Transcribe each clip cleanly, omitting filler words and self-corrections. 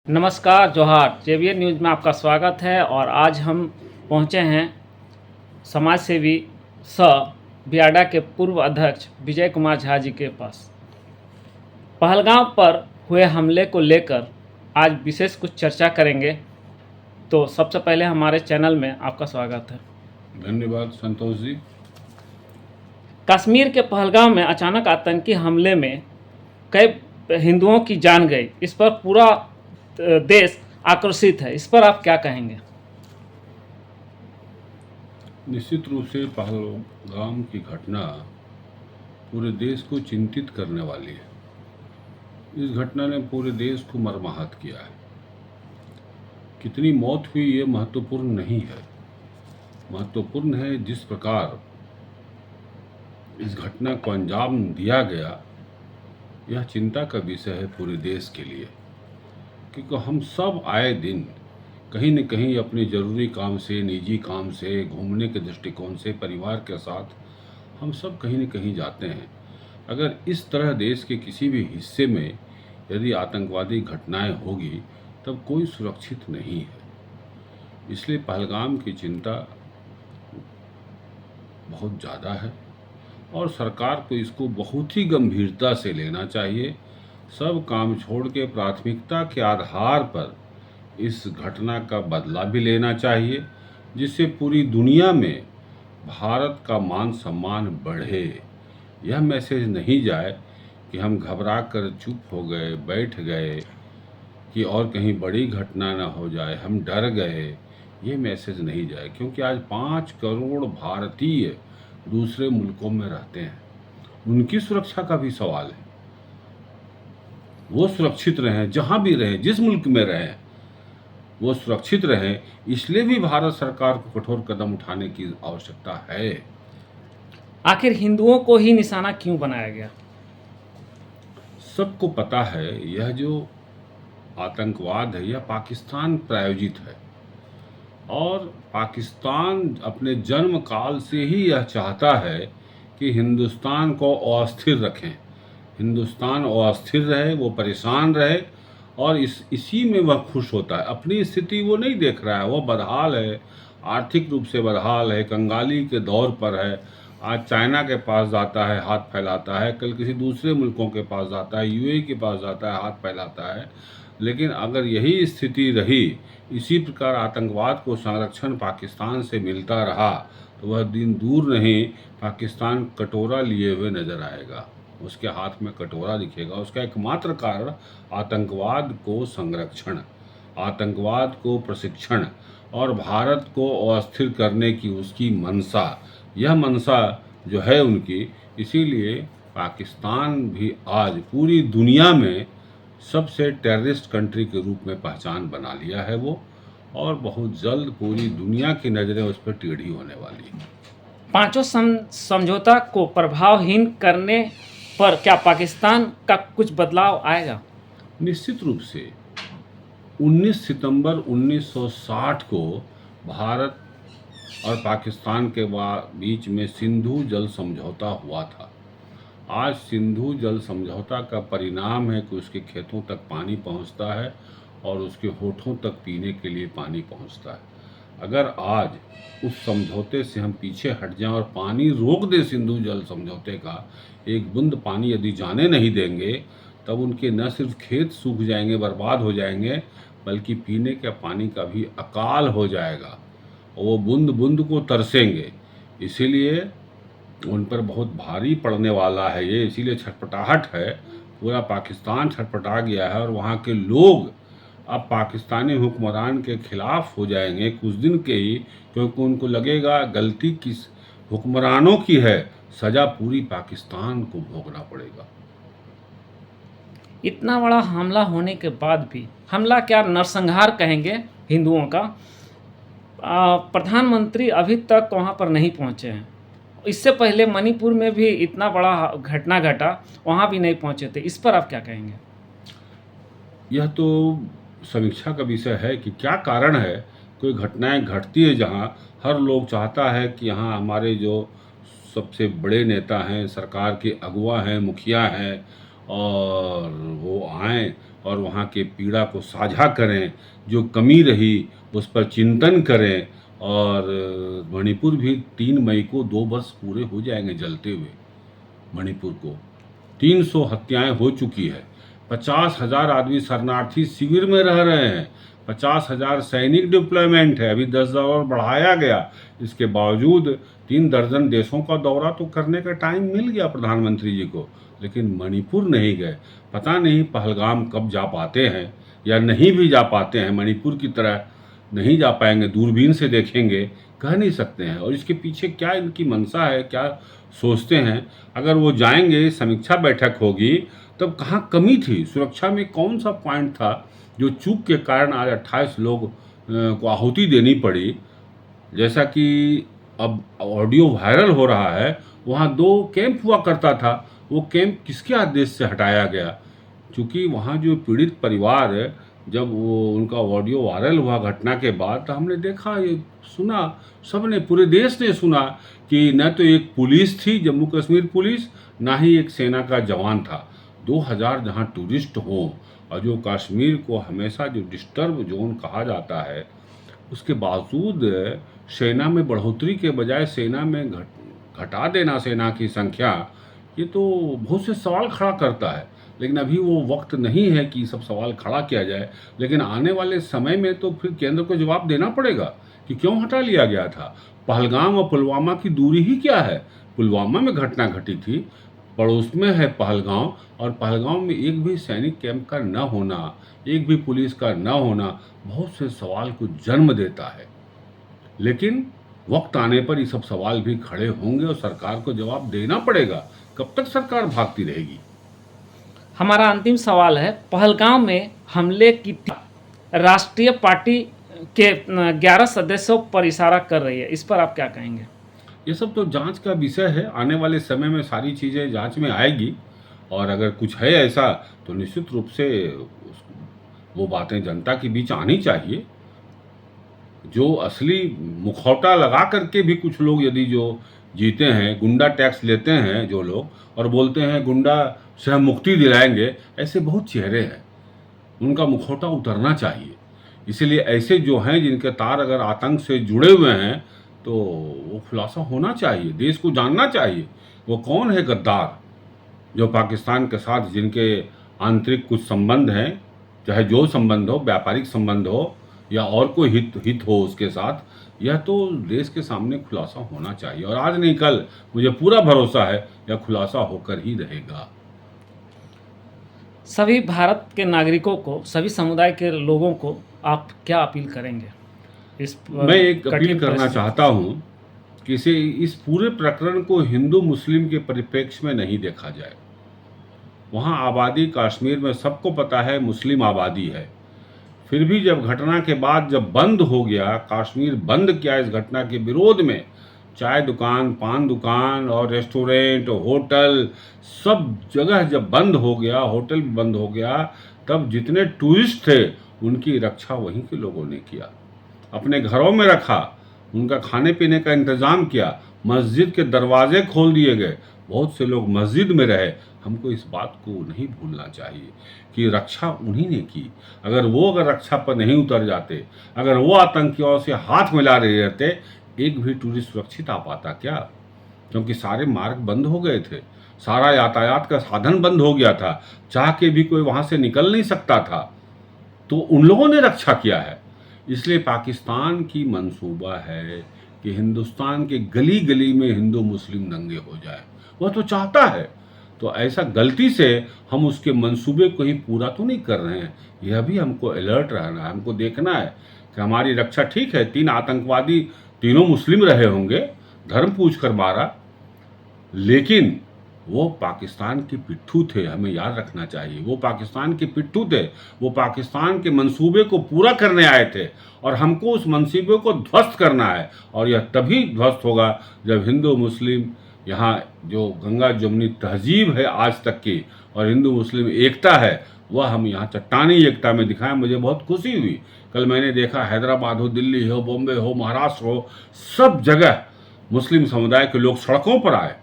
नमस्कार जोहार JVN news में आपका स्वागत है। और आज हम पहुंचे हैं समाज सेवी बियाडा के पूर्व अध्यक्ष विजय कुमार झा जी के पास। पहलगाम पर हुए हमले को लेकर आज विशेष कुछ चर्चा करेंगे। तो सबसे पहले हमारे चैनल में आपका स्वागत है। धन्यवाद संतोष जी। कश्मीर के पहलगाम में अचानक आतंकी हमले में कई हिंदुओं की जान गई। इस पर पूरा देश आक्रोशित है। इस पर आप क्या कहेंगे? निश्चित रूप से पहलगाम की घटना पूरे देश को चिंतित करने वाली है। इस घटना ने पूरे देश को मर्माहत किया है। कितनी मौत हुई ये महत्वपूर्ण नहीं है, महत्वपूर्ण है जिस प्रकार इस घटना को अंजाम दिया गया। यह चिंता का विषय है पूरे देश के लिए, क्योंकि हम सब आए दिन कहीं न कहीं अपने ज़रूरी काम से, निजी काम से, घूमने के दृष्टिकोण से, परिवार के साथ हम सब कहीं न कहीं जाते हैं। अगर इस तरह देश के किसी भी हिस्से में यदि आतंकवादी घटनाएं होगी तब कोई सुरक्षित नहीं है। इसलिए पहलगाम की चिंता बहुत ज़्यादा है और सरकार को इसको बहुत ही गंभीरता से लेना चाहिए। सब काम छोड़ के प्राथमिकता के आधार पर इस घटना का बदला भी लेना चाहिए, जिससे पूरी दुनिया में भारत का मान सम्मान बढ़े। यह मैसेज नहीं जाए कि हम घबरा कर चुप हो गए, बैठ गए कि और कहीं बड़ी घटना ना हो जाए, हम डर गए। ये मैसेज नहीं जाए, क्योंकि आज 5 करोड़ भारतीय दूसरे मुल्कों में रहते हैं। उनकी सुरक्षा का भी सवाल है। वो सुरक्षित रहें, जहाँ भी रहें, जिस मुल्क में रहें, वो सुरक्षित रहें। इसलिए भी भारत सरकार को कठोर कदम उठाने की आवश्यकता है। आखिर हिंदुओं को ही निशाना क्यों बनाया गया? सबको पता है यह जो आतंकवाद है यह पाकिस्तान प्रायोजित है और पाकिस्तान अपने जन्म काल से ही यह चाहता है कि हिंदुस्तान को अस्थिर रखें, हिंदुस्तान अस्थिर रहे, वो परेशान रहे और इसी में वह खुश होता है। अपनी स्थिति वो नहीं देख रहा है, वो बदहाल है, आर्थिक रूप से बदहाल है, कंगाली के दौर पर है। आज चाइना के पास जाता है, हाथ फैलाता है, कल किसी दूसरे मुल्कों के पास जाता है, यूएई के पास जाता है, हाथ फैलाता है। लेकिन अगर यही स्थिति रही, इसी प्रकार आतंकवाद को संरक्षण पाकिस्तान से मिलता रहा तो वह दिन दूर नहीं, पाकिस्तान कटोरा लिए हुए नजर आएगा। उसके हाथ में कटोरा दिखेगा। उसका एकमात्र कारण आतंकवाद को संरक्षण, आतंकवाद को प्रशिक्षण और भारत को अस्थिर करने की उसकी मंशा, यह मंशा जो है उनकी। इसीलिए पाकिस्तान भी आज पूरी दुनिया में सबसे टेररिस्ट कंट्री के रूप में पहचान बना लिया है वो, और बहुत जल्द पूरी दुनिया की नज़रें उस पर टेढ़ी होने वाली हैं। पांचों समझौता को प्रभावहीन करने पर क्या पाकिस्तान का कुछ बदलाव आएगा? निश्चित रूप से 19 सितंबर 1960 को भारत और पाकिस्तान के बीच में सिंधु जल समझौता हुआ था। आज सिंधु जल समझौता का परिणाम है कि उसके खेतों तक पानी पहुंचता है और उसके होठों तक पीने के लिए पानी पहुंचता है। अगर आज उस समझौते से हम पीछे हट जाएं और पानी रोक दें, सिंधु जल समझौते का एक बूंद पानी यदि जाने नहीं देंगे, तब उनके न सिर्फ खेत सूख जाएंगे, बर्बाद हो जाएंगे, बल्कि पीने के पानी का भी अकाल हो जाएगा और वो बूंद बूंद को तरसेंगे। इसीलिए उन पर बहुत भारी पड़ने वाला है ये। इसीलिए छटपटाहट है, पूरा पाकिस्तान छटपटा गया है और वहाँ के लोग अब पाकिस्तानी हुक्मरान के खिलाफ हो जाएंगे कुछ दिन के ही, क्योंकि उनको लगेगा गलती किस हुक्मरानों की है, सजा पूरी पाकिस्तान को भोगना पड़ेगा। इतना बड़ा हमला होने के बाद भी, हमला क्या नरसंहार कहेंगे हिंदुओं का, प्रधानमंत्री अभी तक वहाँ पर नहीं पहुँचे हैं। इससे पहले मणिपुर में भी इतना बड़ा घटना घटा, वहाँ भी नहीं पहुँचे थे। इस पर आप क्या कहेंगे? यह तो समीक्षा का विषय है कि क्या कारण है कोई घटनाएं घटती है जहां हर लोग चाहता है कि यहाँ हमारे जो सबसे बड़े नेता हैं, सरकार के अगुवा हैं, मुखिया हैं, और वो आएँ और वहाँ के पीड़ा को साझा करें, जो कमी रही उस पर चिंतन करें। और मणिपुर भी 3 मई को 2 वर्ष पूरे हो जाएंगे जलते हुए। मणिपुर को 300 हत्याएं हो चुकी है, 50,000 आदमी शरणार्थी शिविर में रह रहे हैं, 50,000 सैनिक डिप्लॉयमेंट है, अभी 10,000 और बढ़ाया गया। इसके बावजूद 3 दर्जन देशों का दौरा तो करने का टाइम मिल गया प्रधानमंत्री जी को, लेकिन मणिपुर नहीं गए। पता नहीं पहलगाम कब जा पाते हैं या नहीं भी जा पाते हैं, मणिपुर की तरह नहीं जा पाएंगे, दूरबीन से देखेंगे, कह नहीं सकते हैं। और इसके पीछे क्या इनकी मंशा है, क्या सोचते हैं। अगर वो जाएंगे, समीक्षा बैठक होगी, तब कहाँ कमी थी, सुरक्षा में कौन सा पॉइंट था जो चूक के कारण आज 28 लोग को आहुति देनी पड़ी। जैसा कि अब ऑडियो वायरल हो रहा है, वहाँ 2 कैंप हुआ करता था, वो कैंप किसके आदेश से हटाया गया? क्योंकि वहाँ जो पीड़ित परिवार, जब वो उनका ऑडियो वायरल हुआ घटना के बाद, तो हमने देखा, ये सुना, सबने, पूरे देश ने सुना कि न तो एक पुलिस थी, जम्मू कश्मीर पुलिस, ना ही एक सेना का जवान था। 2000 जहाँ टूरिस्ट हों, और जो कश्मीर को हमेशा जो डिस्टर्ब जोन कहा जाता है, उसके बावजूद सेना में बढ़ोतरी के बजाय सेना में घटा देना सेना की संख्या, ये तो बहुत से सवाल खड़ा करता है। लेकिन अभी वो वक्त नहीं है कि सब सवाल खड़ा किया जाए, लेकिन आने वाले समय में तो फिर केंद्र को जवाब देना पड़ेगा कि क्यों हटा लिया गया था। पहलगाम और पुलवामा की दूरी ही क्या है? पुलवामा में घटना घटी थी, पड़ोस में है पहलगाम, और पहलगाम में एक भी सैनिक कैंप का न होना, एक भी पुलिस का न होना, बहुत से सवाल को जन्म देता है। लेकिन वक्त आने पर ये सब सवाल भी खड़े होंगे और सरकार को जवाब देना पड़ेगा। कब तक सरकार भागती रहेगी? हमारा अंतिम सवाल है, पहलगाम में हमले की राष्ट्रीय पार्टी के 11 सदस्यों पर इशारा कर रही है, इस पर आप क्या कहेंगे? ये सब तो जांच का विषय है, आने वाले समय में सारी चीज़ें जांच में आएगी, और अगर कुछ है ऐसा तो निश्चित रूप से वो बातें जनता के बीच आनी चाहिए। जो असली मुखौटा लगा करके भी कुछ लोग यदि जो जीते हैं, गुंडा टैक्स लेते हैं जो लोग, और बोलते हैं गुंडा से हम मुक्ति दिलाएंगे, ऐसे बहुत चेहरे हैं, उनका मुखौटा उतरना चाहिए। इसीलिए ऐसे जो हैं जिनके तार अगर आतंक से जुड़े हुए हैं, तो वो खुलासा होना चाहिए, देश को जानना चाहिए वो कौन है गद्दार, जो पाकिस्तान के साथ जिनके आंतरिक कुछ संबंध हैं, चाहे जो संबंध हो, व्यापारिक संबंध हो या और कोई हित हो उसके साथ, यह तो देश के सामने खुलासा होना चाहिए। और आज नहीं कल मुझे पूरा भरोसा है यह खुलासा होकर ही रहेगा। सभी भारत के नागरिकों को, सभी समुदाय के लोगों को आप क्या अपील करेंगे? मैं एक अपील करना चाहता हूँ कि इस पूरे प्रकरण को हिंदू मुस्लिम के परिप्रेक्ष्य में नहीं देखा जाए। वहाँ आबादी कश्मीर में सबको पता है मुस्लिम आबादी है, फिर भी जब घटना के बाद जब बंद हो गया, कश्मीर बंद किया इस घटना के विरोध में, चाय दुकान, पान दुकान और रेस्टोरेंट, होटल, सब जगह जब बंद हो गया, होटल भी बंद हो गया, तब जितने टूरिस्ट थे उनकी रक्षा वहीं के लोगों ने किया, अपने घरों में रखा, उनका खाने पीने का इंतज़ाम किया, मस्जिद के दरवाजे खोल दिए गए, बहुत से लोग मस्जिद में रहे। हमको इस बात को नहीं भूलना चाहिए कि रक्षा उन्हीं ने की। अगर रक्षा पर नहीं उतर जाते, अगर वो आतंकियों से हाथ मिला रहे रहते, एक भी टूरिस्ट सुरक्षित आ पाता क्या? क्योंकि सारे मार्ग बंद हो गए थे, सारा यातायात का साधन बंद हो गया था, चाह के भी कोई वहाँ से निकल नहीं सकता था। तो उन लोगों ने रक्षा किया है। इसलिए पाकिस्तान की मंसूबा है कि हिंदुस्तान के गली गली में हिंदू मुस्लिम दंगे हो जाए, वह तो चाहता है। तो ऐसा गलती से हम उसके मंसूबे को ही पूरा तो नहीं कर रहे हैं। यह भी हमको अलर्ट रहना है, हमको देखना है कि हमारी रक्षा ठीक है। 3 आतंकवादी, तीनों मुस्लिम रहे होंगे, धर्म पूछ कर मारा, लेकिन वो पाकिस्तान के पिट्ठू थे, हमें याद रखना चाहिए। वो पाकिस्तान के पिट्ठू थे, वो पाकिस्तान के मंसूबे को पूरा करने आए थे, और हमको उस मंसूबे को ध्वस्त करना है। और यह तभी ध्वस्त होगा जब हिंदू मुस्लिम, यहाँ जो गंगा जमुनी तहजीब है आज तक की, और हिंदू मुस्लिम एकता है, वह हम यहाँ चट्टानी एकता में दिखाएं। मुझे बहुत खुशी हुई, कल मैंने देखा हैदराबाद हो, दिल्ली हो, बॉम्बे हो, महाराष्ट्र हो, सब जगह मुस्लिम समुदाय के लोग सड़कों पर आए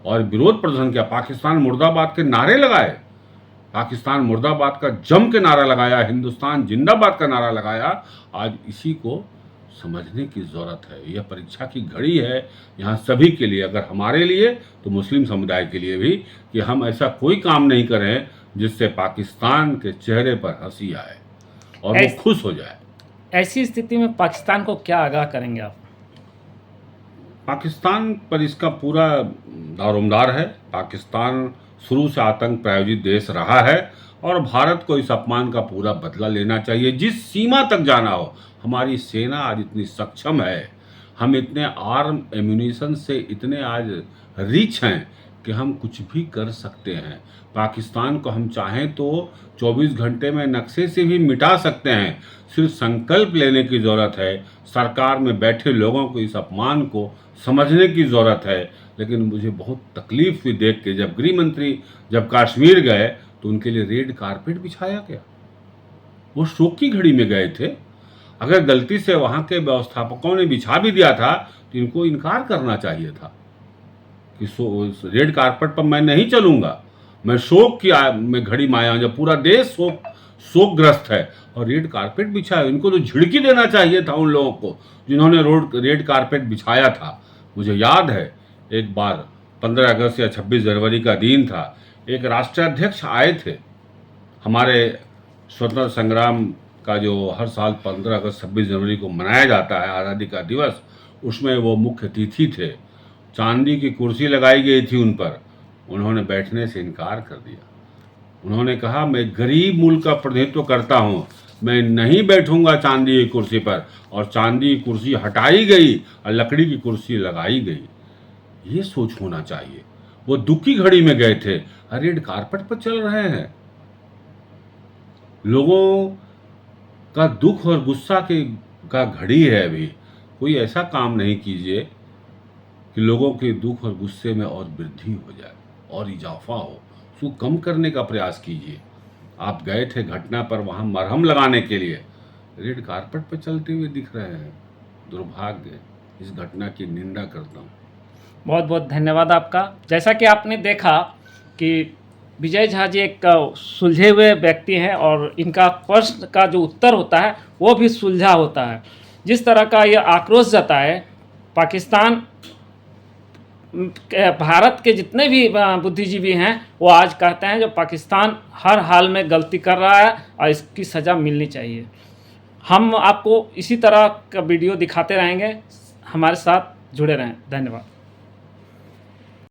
और विरोध प्रदर्शन किया, पाकिस्तान मुर्दाबाद के नारे लगाए। पाकिस्तान मुर्दाबाद का जम के नारा लगाया, हिंदुस्तान जिंदाबाद का नारा लगाया। आज इसी को समझने की ज़रूरत है। यह परीक्षा की घड़ी है यहाँ सभी के लिए, अगर हमारे लिए तो मुस्लिम समुदाय के लिए भी, कि हम ऐसा कोई काम नहीं करें जिससे पाकिस्तान के चेहरे पर हंसी आए और वो खुश हो जाए। ऐसी स्थिति में पाकिस्तान को क्या आगाह करेंगे आप? पाकिस्तान पर इसका पूरा दारोमदार है। पाकिस्तान शुरू से आतंक प्रायोजित देश रहा है और भारत को इस अपमान का पूरा बदला लेना चाहिए। जिस सीमा तक जाना हो, हमारी सेना आज इतनी सक्षम है, हम इतने आर्म एम्यूनिशन से इतने आज रिच हैं कि हम कुछ भी कर सकते हैं। पाकिस्तान को हम चाहें तो 24 घंटे में नक्शे से भी मिटा सकते हैं। सिर्फ संकल्प लेने की ज़रूरत है। सरकार में बैठे लोगों को इस अपमान को समझने की ज़रूरत है। लेकिन मुझे बहुत तकलीफ हुई देख के, जब गृह मंत्री जब कश्मीर गए तो उनके लिए रेड कारपेट बिछाया गया। वो शोक की घड़ी में गए थे। अगर गलती से वहाँ के व्यवस्थापकों ने बिछा भी दिया था तो इनको इनकार करना चाहिए था कि रेड कारपेट पर मैं नहीं चलूँगा, मैं शोक की में घड़ी में आया हूँ, जब पूरा देश शोकग्रस्त है और रेड कारपेट बिछाया। इनको तो झिड़की देना चाहिए था उन लोगों को जिन्होंने रेड कारपेट बिछाया था। मुझे याद है एक बार 15 अगस्त या 26 जनवरी का दिन था, एक राष्ट्राध्यक्ष आए थे। हमारे स्वतंत्रता संग्राम का जो हर साल 15 अगस्त 26 जनवरी को मनाया जाता है आज़ादी का दिवस, उसमें वो मुख्य अतिथि थे। चांदी की कुर्सी लगाई गई थी उन पर, उन्होंने बैठने से इनकार कर दिया। उन्होंने कहा, मैं गरीब मुल्क का प्रतिनिधित्व करता हूँ, मैं नहीं बैठूंगा चांदी की कुर्सी पर। और चांदी की कुर्सी हटाई गई और लकड़ी की कुर्सी लगाई गई। ये सोच होना चाहिए। वो दुख की घड़ी में गए थे, रेड कारपेट पर चल रहे हैं। लोगों का दुख और गुस्सा का घड़ी है अभी। कोई ऐसा काम नहीं कीजिए कि लोगों के दुख और गुस्से में और वृद्धि हो जाए और इजाफा हो। उसको कम करने का प्रयास कीजिए। आप गए थे घटना पर वहाँ मरहम लगाने के लिए, रेड कारपेट पर चलते हुए दिख रहे हैं। दुर्भाग्य, इस घटना की निंदा करता हूँ। बहुत बहुत धन्यवाद आपका। जैसा कि आपने देखा कि विजय झा जी एक सुलझे हुए व्यक्ति हैं और इनका प्रश्न का जो उत्तर होता है वो भी सुलझा होता है। जिस तरह का ये आक्रोश जताए, पाकिस्तान भारत के जितने भी बुद्धिजीवी हैं वो आज कहते हैं जो पाकिस्तान हर हाल में गलती कर रहा है और इसकी सज़ा मिलनी चाहिए। हम आपको इसी तरह का वीडियो दिखाते रहेंगे। हमारे साथ जुड़े रहें। धन्यवाद।